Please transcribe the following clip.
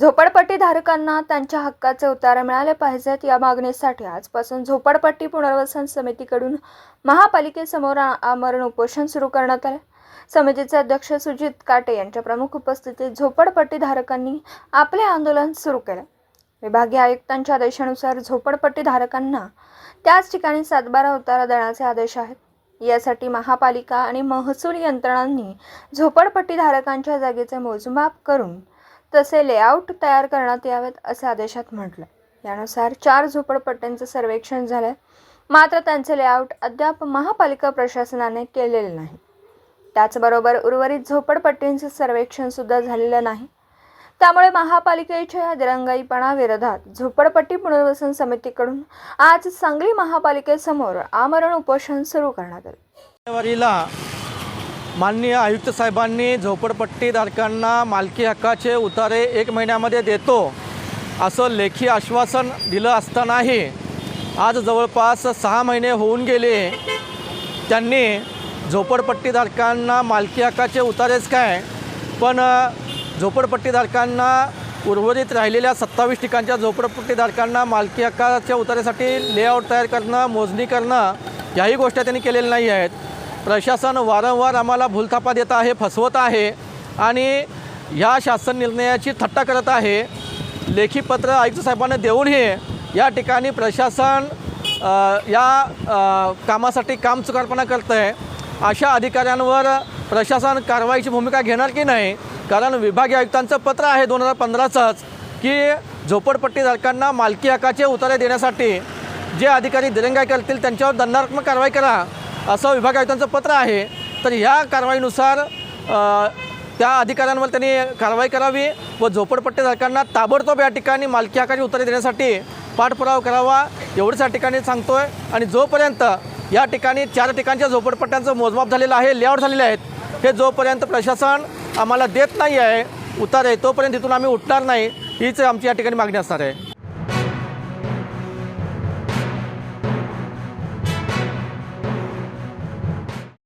झोपडपट्टी धारकांना त्यांच्या हक्काचे उतारे मिळाले पाहिजेत या मागणीसाठी आजपासून झोपडपट्टी पुनर्वसन समितीकडून महापालिकेसमोर आमरण उपोषण सुरू करण्यात आले। समितीचे अध्यक्ष सुजित काटे यांच्या प्रमुख उपस्थितीत झोपडपट्टी धारकांनी आपले आंदोलन सुरू केले। विभागीय आयुक्तांच्या आदेशानुसार झोपडपट्टी धारकांना त्याच ठिकाणी 7/12 उतारा देण्याचे आदेश आहेत। यासाठी महापालिका आणि महसूल यंत्रणांनी झोपडपट्टी धारकांच्या जागेचे मोजमाप करून तसे लेआउट तयार करण्यात यावेत असे आदेशात म्हटले। यानुसार 4 झोपडपट्ट्यांचे सर्वेक्षण झाले, मात्र त्यांचे लेआउट अद्याप महापालिका प्रशासनाने केलेले नाही। त्याचबरोबर उर्वरित झोपडपट्टींचे सर्वेक्षण सुद्धा झालेले नाही। त्यामुळे महापालिकेच्या या दिरंगाईपणा विरोधात झोपडपट्टी पुनर्वसन समितीकडून आज सांगली महापालिकेसमोर आमरण उपोषण सुरू करण्यात आले। माननीय आयुक्त साहेबांनी झोपडपट्टी धारकांना मालकी हक्काचे उतारे 1 महिन्यामध्ये देतो असं लेखी आश्वासन दिलं असतानाही आज जवळपास 6 महिने होऊन गेले। त्यांनी झोपडपट्टी धारकांना मालकी हक्काचे उतारेच काय, पण झोपडपट्टी धारकांना उर्वरित राहिलेल्या 27 ठिकाणच्या झोपडपट्टी धारकांना मालकी हक्काच्या उतारेसाठी लेआउट तयार करणं, मोजणी करणं याही गोष्टी त्यांनी केलेल्या नाही आहेत। प्रशासन वारंवार आम्हाला भूलथापा देत आहे, फसवत आहे आणि ह्या शासन निर्णयाची थट्टा करत आहे। लेखी पत्र आयुक्त साहेबांना देऊनही या ठिकाणी प्रशासन या कामासाठी कामचुकारपणा करत आहे। अशा अधिकाऱ्यांवर प्रशासन कारवाईची भूमिका घेणार की नाही, कारण विभागीय आयुक्तांचं पत्र आहे 2015चंच की झोपडपट्टी धारकांना मालकी हक्काचे उतारे देण्यासाठी जे अधिकारी दिरंगाई करतील त्यांच्यावर दंडात्मक कारवाई करा असं विभागीय आयुक्तांचं पत्र आहे। तर ह्या कारवाईनुसार त्या अधिकाऱ्यांवर त्यांनी कारवाई करावी व झोपडपट्टी धारकांना ताबडतोब या ठिकाणी मालकी हक्काचे उतारे देण्यासाठी पाठपुरावा करावा एवढंच या ठिकाणी सांगतो आहे। आणि जोपर्यंत या ठिकाणी 4 ठिकाणच्या झोपडपट्ट्यांचं मोजमाप झालेलं आहे, लेआउट झालेले आहेत, हे जोपर्यंत प्रशासन आम्हाला देत नाही आहे उतारे, तोपर्यंत इथून आम्ही उठणार नाही, हीच आमची या ठिकाणी मागणी असणार आहे।